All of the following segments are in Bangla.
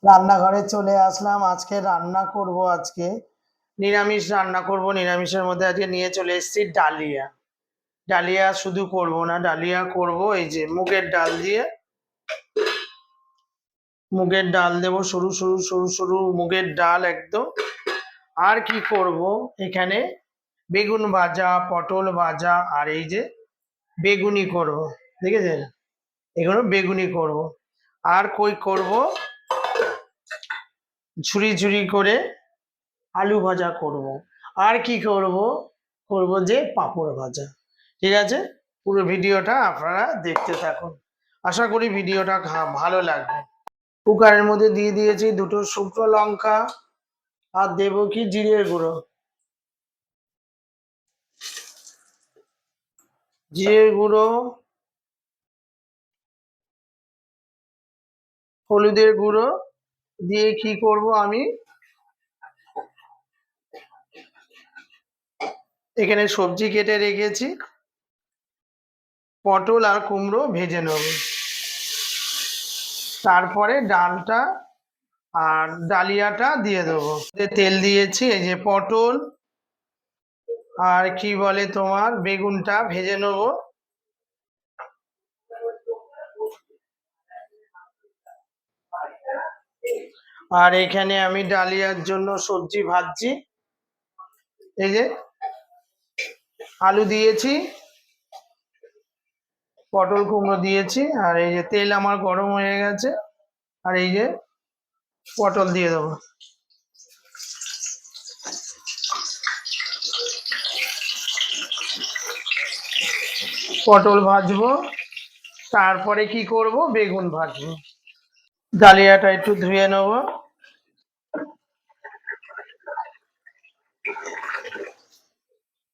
রান্নাঘরে চলে আসলাম। আজকে রান্না করব। আজকে নিরামিষ রান্না করব। নিরামিষের মধ্যে আজকে নিয়ে চলে এসেছি ডালিয়া। ডালিয়া শুধু করব না, ডালিয়া করব এই যে মুগের ডাল দিয়ে। মুগের ডাল দেবো, সরু সরু সরু সরু মুগের ডাল একদম। আর কি করব, এখানে বেগুন ভাজা, পটল ভাজা, আর এই যে বেগুনি করব। দেখেছেন, এগুলো বেগুনি করব। আর কই করব, ঝুরি ঝুরি করে আলু ভাজা করব। আর কি করব, করব যে পাঁপড় ভাজা। ঠিক আছে, পুরো ভিডিওটা আপনারা দেখতে থাকুন। আশা করি ভিডিওটা ভালো লাগবে। কুকারের মধ্যে দিয়ে দিয়েছি দুটো শুকনো লঙ্কা, আর দেবো কি জিরে গুঁড়ো। জিরে গুঁড়ো, হলুদের গুঁড়ো দিয়ে কি করব, আমি এখানে সবজি কেটে রেখেছি, পটল আর কুমড়ো ভেজে নেব। তারপরে ডালটা আর ডালিয়াটা দিয়ে দেবো। তেল দিয়েছি, এই যে পটল আর কি বলে তোমার বেগুনটা ভেজে নেব। আর এখানে আমি ডালিয়ার জন্য সবজি ভাজছি। এই যে আলু দিয়েছি, পটল কুমড়ো দিয়েছি, আর এই যে তেল আমার গরম হয়ে গেছে। আর এই যে পটল দিয়ে দেবো। পটল ভাজবো, তারপরে কি করব, বেগুন ভাজবো। ডালিয়াটা একটু ধুয়ে নেব।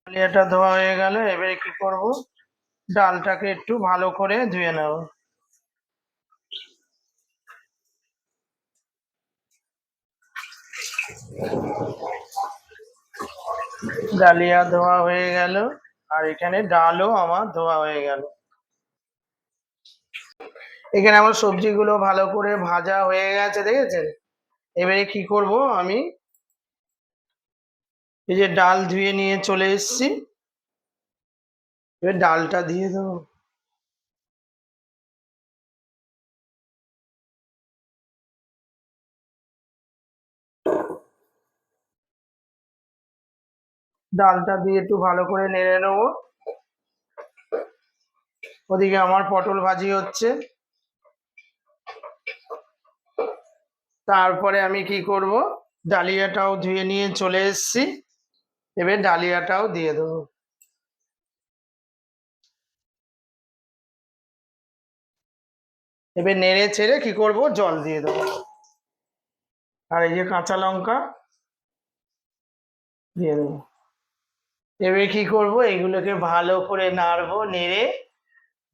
ডালিয়াটা ধোয়া হয়ে গেল, এবারে কি করব, ডালটাকে একটু ভালো করে ধুয়ে নেব। ডালিয়া ধোয়া হয়ে গেল, আর এখানে ডালও আমার ধোয়া হয়ে গেল। এখানে আমার সবজিগুলো ভালো করে ভাজা হয়ে গেছে, দেখেছেন। এবারে কি করব, আমি এই যে ডাল ধুয়ে নিয়ে চলে এসেছি, এবার ডালটা দিয়ে দেবো। ডালটা দিয়ে একটু ভালো করে নেড়ে নেবো। ওদিকে আমার পটল ভাজি হচ্ছে। তারপরে আমি কি করব, ডালিয়াটাও ধুয়ে নিয়ে চলে এসেছি, এবার ডালিয়াটাও দিয়ে দেবো। এবার নেড়ে ছেড়ে কি করব, জল দিয়ে দেবো। আর এই যে কাঁচা লঙ্কা দিয়ে দেবো। এবার কি করব, এগুলোকে ভালো করে নাড়বো, নেড়ে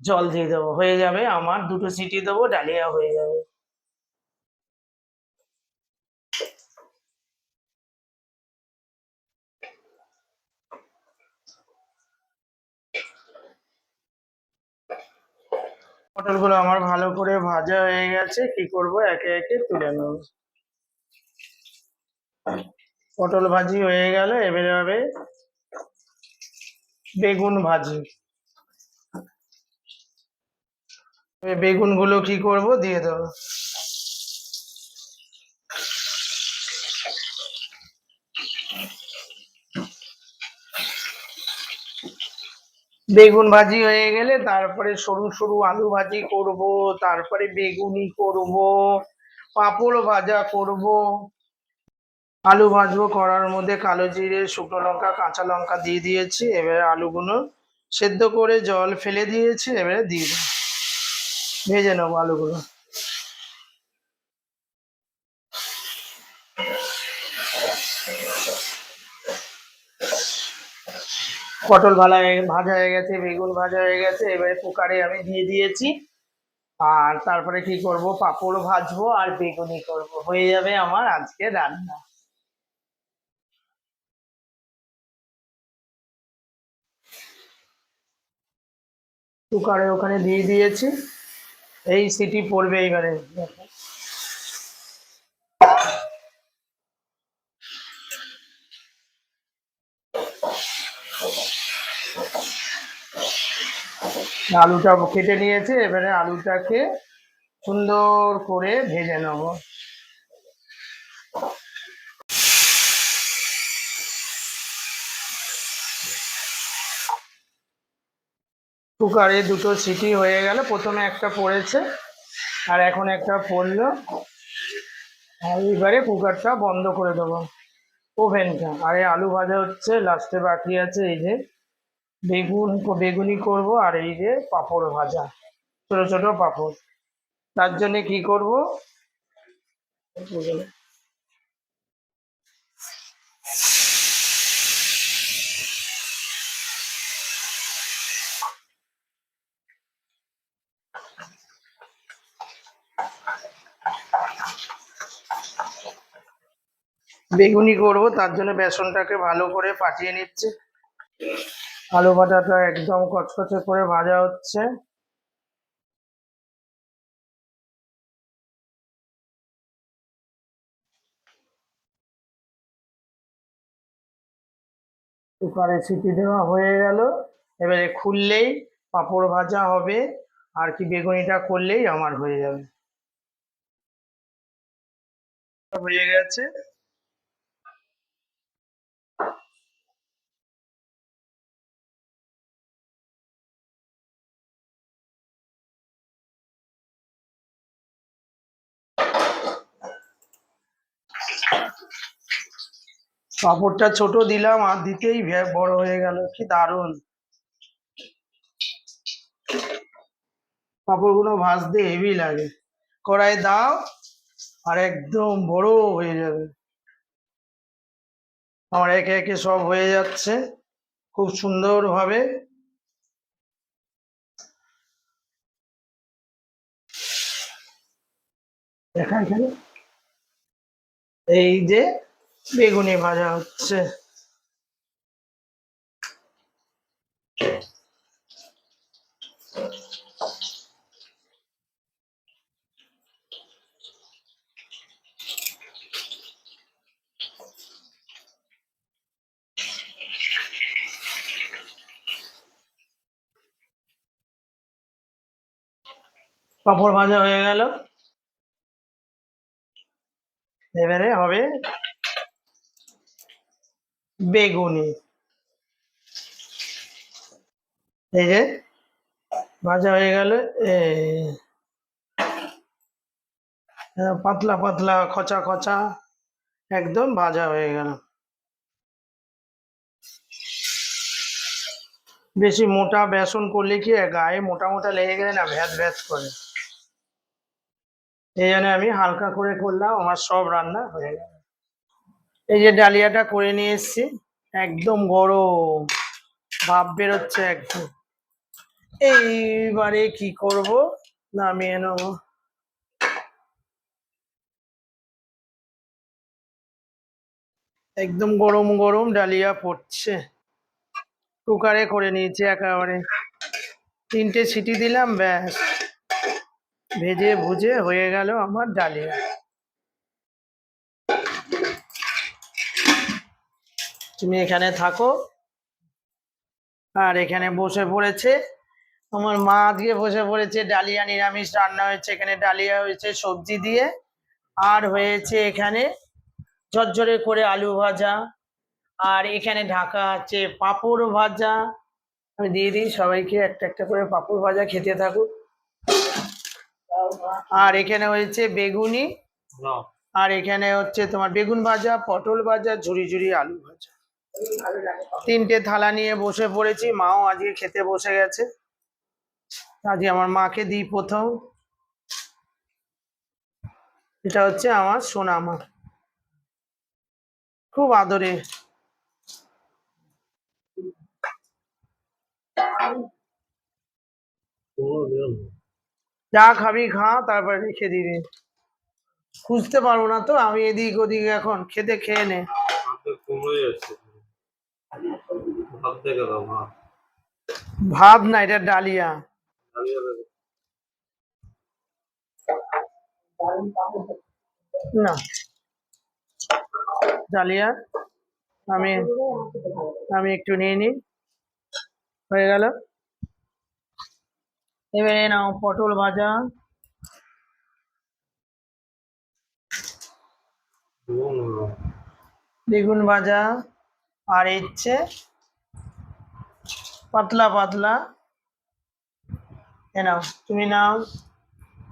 জল দিয়ে দেবো। হয়ে যাবে আমার, দুটো সিটি দেবো, ডালিয়া হয়ে যাবে। পটলগুলো আমার ভালো করে ভাজা হয়ে গেছে, কি করব, একে একে তুলে নেব। পটল ভাজি হয়ে গেল, এবারে হবে বেগুন ভাজি। বেগুনগুলো কি করব, দিয়ে দেবো। বেগুন ভাজি হয়ে গেলে তারপরে সরু সরু আলু ভাজি করব, তারপরে বেগুনি করব, পাঁপড় ভাজা করব। আলু ভাজবো, কড়ার মধ্যে কালো জিরে, শুকনো লঙ্কা, কাঁচা লঙ্কা দিয়ে দিয়েছি। এবারে আলুগুলো সেদ্ধ করে জল ফেলে দিয়েছি, এবারে দিয়ে দেবো, ভেজে নেবো আলুগুলো। পটল ভাজা হয়ে গেছে, বেগুন ভাজা হয়ে গেছে, এবারে কুকারে আমি দিয়ে দিয়েছি। আর তারপরে কি করব, পাঁপড় ভাজবো আর বেগুনি করব, হয়ে যাবে আমার আজকে রান্না। কুকারে ওখানে দিয়ে দিয়েছি, এই সিটি পড়বে এবারে। আলুটা কেটে নিয়েছে, এবারে আলুটাকে সুন্দর করে ভেজে নেব। কুকারে দুটো সিটি হয়ে গেল, প্রথমে একটা পড়েছে আর এখন একটা পড়লো। আর এবারে কুকারটা বন্ধ করে দেবো, ওভেনটা। আর এই আলু ভাজা হচ্ছে, লাস্টে বাকি আছে এই যে বেগুনি করব, আর এই যে পাঁপড় ভাজা, ছোট ছোট পাঁপড়। তার জন্য কি করব, বেগুনি করব, তার জন্য বেসনটাকে ভালো করে ফাটিয়ে নিচ্ছে। আলু ভাজাটা একদম কচকচে করে ভাজা হচ্ছে। কুকারে সিটি দেওয়া হয়ে গেল, এবারে খুললেই পাঁপড় ভাজা হবে, আর কি বেগুনিটা করলেই আমার হয়ে যাবে। হয়ে গেছে। পাঁপড়টা ছোট দিলাম আর দিতেই বড় হয়ে গেল, কি দারুণ! পাঁপড়গুলো ভাজতে হেভি লাগে। কড়াই দাও আর একদম বড় হয়ে যাবে। আমার একে একে সব হয়ে যাচ্ছে খুব সুন্দর ভাবে। দেখা এখানে এই যে বেগুনি ভাজা হচ্ছে। পাঁপড় ভাজা হয়ে গেল, এবারে হবে বেগুনি। এই যে ভাজা হয়ে গেল, পাতলা পাতলা খচা খচা একদম ভাজা হয়ে গেল। বেশি মোটা বেসন করলে কি গায়ে মোটা মোটা লেগে গেলে না ভ্যাজ ভ্যাজ করে, এই জন্য আমি হালকা করে করলাম, আমার সব রান্না হয়ে গেল। এই যে ডালিয়াটা করে নিয়ে এসছি, একদম গরম ভাপ বেরোচ্ছে একদম। এইবারে কি করব, নামিয়ে নেব। একদম গরম গরম ডালিয়া পড়ছে। কুকারে করে নিয়েছি একেবারে, 3টে সিটি দিলাম, ব্যাস ভেজে ভুজে হয়ে গেল আমার ডালিয়া। তুমি এখানে থাকো। আর এখানে বসে পড়েছে আমার মা, আজকে বসে পড়েছে ডালিয়া, নিরামিষ রান্না হয়েছে এখানে, ডালিয়া হয়েছে সবজি দিয়ে, আর হয়েছে এখানে ঝরঝরে করে আলু ভাজা, আর এখানে ঢাকা আছে পাঁপড় ভাজা। আমি দিয়ে দিই সবাইকে একটা একটা করে পাঁপড় ভাজা খেতে থাকুক। আর এখানে হয়েছে বেগুনি, আর এখানে হচ্ছে তোমার বেগুন ভাজা, পটল ভাজা, ঝুরি ঝুরি আলু ভাজা। 3টে থালা নিয়ে বসে পড়েছি, মাও আজকে খেতে বসে গেছে। আজকে আমার মাকে দিই প্রথম। এটা হচ্ছে আমার সোনা মা, খুব আদরে। যা খাবি খা, তারপরে রেখে দিবি, খুঁজতে পারবো না তো আমি এদিক ওদিক, এখন খেতে খেয়ে নে। ভাত না, এটা ডালিয়া। না ডালিয়া আমি আমি একটু নিয়ে নিই, হয়ে গেল। এবারে নাও পটল ভাজা, বেগুন ভাজা, আর হচ্ছে পাতলা পাতলা, এ নাও তুমি নাও,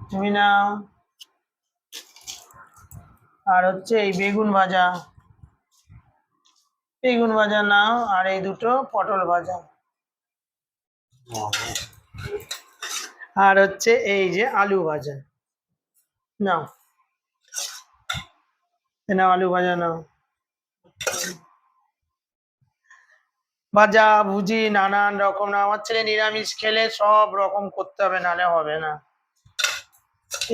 তুমি নাও, আর হচ্ছে এই বেগুন ভাজা, বেগুন ভাজা নাও, আর এই দুটো পটল ভাজা, আর হচ্ছে এই যে আলু ভাজা নাও, এ নাও আলু ভাজা নাও। ভাজা ভুজি নানান রকম না, আমার ছেলে নিরামিষ খেলে সব রকম করতে হবে, নালে হবে না,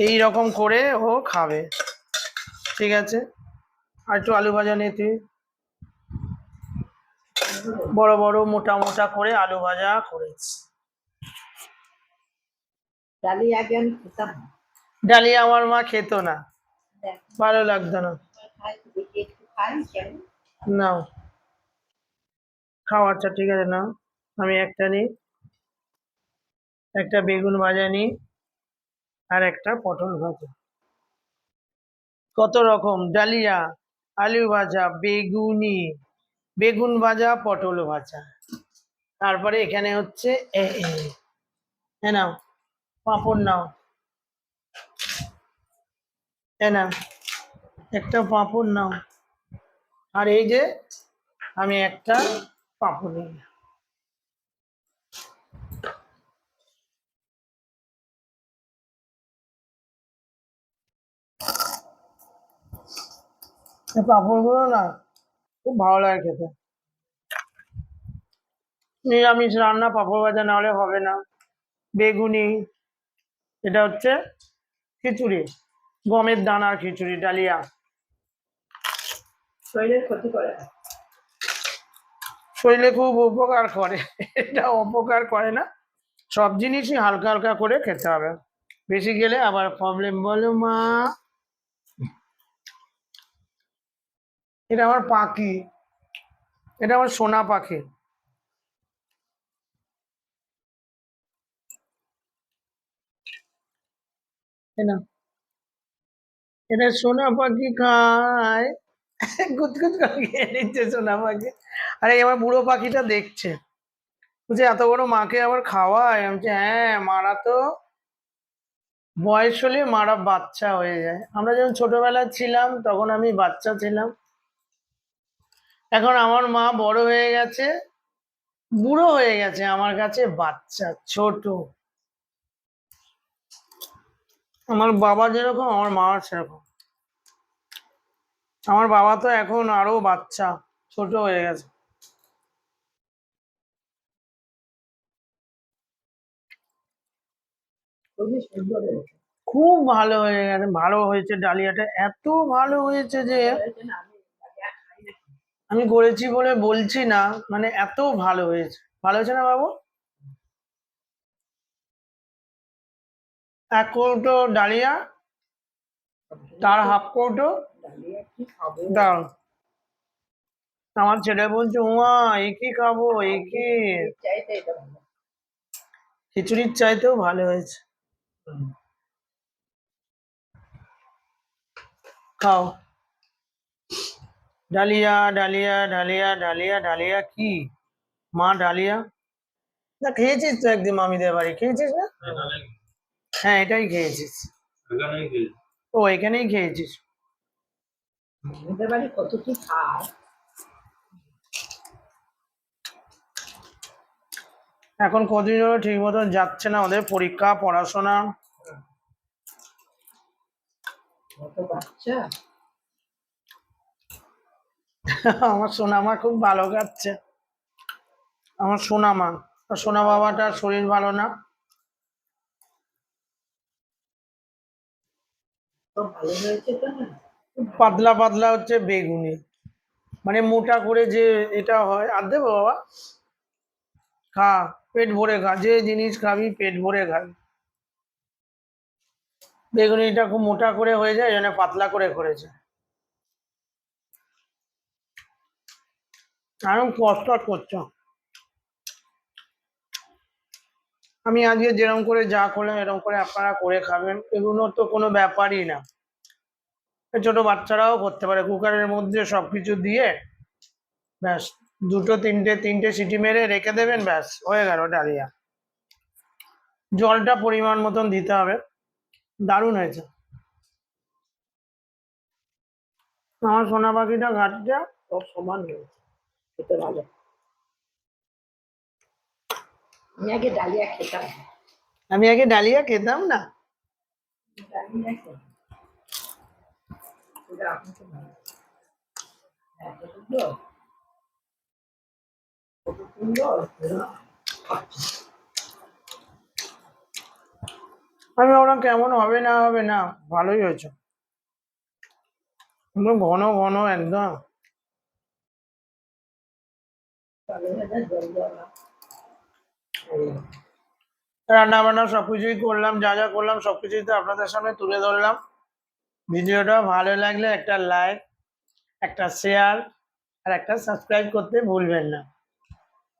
এই রকম করে ও খাবে, ঠিক আছে। আর একটু আলু ভাজা নে তুই, বড় বড় মোটা মোটা করে আলু ভাজা করেছি। ডালিয়া আগে আমি খেতাম না। ডালিয়া আমার মা খেত না, ভালো লাগতো না। খাই দেখি একটু খাই কেন। নাও খাও, আচ্ছা ঠিক আছে নাও, আমি একটা নিই, একটা বেগুন ভাজা নিই, আর একটা পটল ভাজা। কত রকম ডালিয়া, আলু ভাজা, বেগুনি, বেগুন ভাজা, পটল ভাজা, তারপরে এখানে হচ্ছে এ নাও পাঁপড় নাও, এ নাও একটা পাঁপড় নাও, আর এই যে আমি একটা পাঁপড় নিই। এই পাঁপড়গুলো না খুব ভালো লাগে খেতে, নিরামিষ রান্না পাঁপড় ভাজা না হলে হবে না। বেগুনি, এটা হচ্ছে খিচুড়ি, গমের দানার খিচুড়ি, ডালিয়া। শরীরের ক্ষতি করে না। শরীরে খুব উপকার করে, এটা অপকার করে না, সব জিনিসই হালকা হালকা করে খেতে হবে, বেশি গেলে আবার প্রবলেম। বলো মা, এটা আমার পাখি, এটা আমার সোনা পাখি, এটা এটা সোনা পাখি খায়, গুদগুদ করে খেয়ে নিচ্ছে সোনা পাখি। আরে আমার বুড়ো পাখিটা দেখছে, বলছে এত বড় মাকে আবার খাওয়ায়, আমি বলছি হ্যাঁ, মারা তো বয়স হলে মারা বাচ্চা হয়ে যায়, আমরা যখন ছোটবেলায় ছিলাম তখন আমি বাচ্চা ছিলাম, এখন আমার মা বড় হয়ে গেছে, বুড়ো হয়ে গেছে, আমার কাছে বাচ্চা ছোট। আমার বাবা যেরকম আমার মা সেরকম, আমার বাবা তো এখন আরো বাচ্চা, ছোট হয়ে গেছে। খুবই সুন্দর হয়েছে। খুব ভালো হয়ে গেছে, ভালো হয়েছে, ডালিয়াটা এত ভালো হয়েছে যে হয়েছে না, আমি ডালিয়া খাই না। আমি করেছি বলে বলছি না, মানে এত ভালো হয়েছে। ভালো হয়েছে না বাবু? এক কৌটো ডালিয়া, তার হাফ কৌটো ডালিয়া কি খাবো? ডাল। আমার ছেলে বলছে উমা এ কি খাবো, এ কি এর চাইতে এটা ভালো। খিচুড়ির চাইতেও ভালো হয়েছে, খাও। Dahlia dahlia dahlia dahlia dahlia কি মা, ডালিয়া না খেয়েছিস তো একদিন মামিদের বাড়ি, খেয়েছিস না? হ্যাঁ এটাই খেয়েছিস, ও এখানেই খেয়েছিস। আমাদের বাড়ি কত কি খায়। এখন কদিন হলো ঠিক মতন যাচ্ছে না, ওদের পরীক্ষা পড়াশোনা। কত বাচ্চা। আমার সোনামা খুব ভালো কাচ্ছে, আমার সোনামা, আর সোনা বাবাটার শরীর ভালো না, সব ভালো হয়েছে তো না। পাতলা পাতলা হচ্ছে বেগুনি, মানে মোটা করে যে এটা হয়। আর দেবো বাবা, খা, পেট ভরে খা, যে জিনিস খাবি পেট ভরে খাবি। বেগুনিটা খুব মোটা করে হয়ে যায়, এই জন্য পাতলা করে করেছে। এখন কষ্ট করছো। আমি আজকে যেরকম করে যা করলাম এরকম করে আপনারা করে খাবেন, এগুলো তো কোনো ব্যাপারই না। ছোট বাচ্চারাও করতে পারে, কুকারের মধ্যে সবকিছু দিয়ে ব্যাস দুটো তিনটে সিটি মেরে রেখে দেবেন, ব্যাস হয়ে গেল ডালিয়া। জলটা পরিমাণ মতন দিতে হবে। দারুণ হয়েছে। আমার সোনা পাখিটা ঘাটছে। সব সমান হয়েছে, খেতে ভালো। আমি আগে ডালিয়া খেতাম না। আমি আগে ডালিয়া খেতাম না। ডালিয়া খেতাম। এটা এখন তো ভালো। হ্যাঁ, কত সুন্দর, কত সুন্দর। আমি ভাবলাম কেমন হবে না হবে না, ভালোই হয়েছে। একদম ঘন ঘন একদম। তাহলে এটা জল দেওয়া। রান্না বান্না সবকিছুই করলাম, যা যা করলাম সবকিছুই তো আপনাদের সামনে তুলে ধরলাম। ভিডিওটা ভালো লাগলে একটা লাইক, একটা শেয়ার আর একটা সাবস্ক্রাইব করতে ভুলবেন না।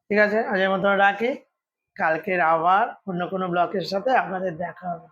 ঠিক আছে, আজকের মতো রাখি। কালকের আবার অন্য কোনো ব্লগের সাথে আপনাদের দেখা হবে।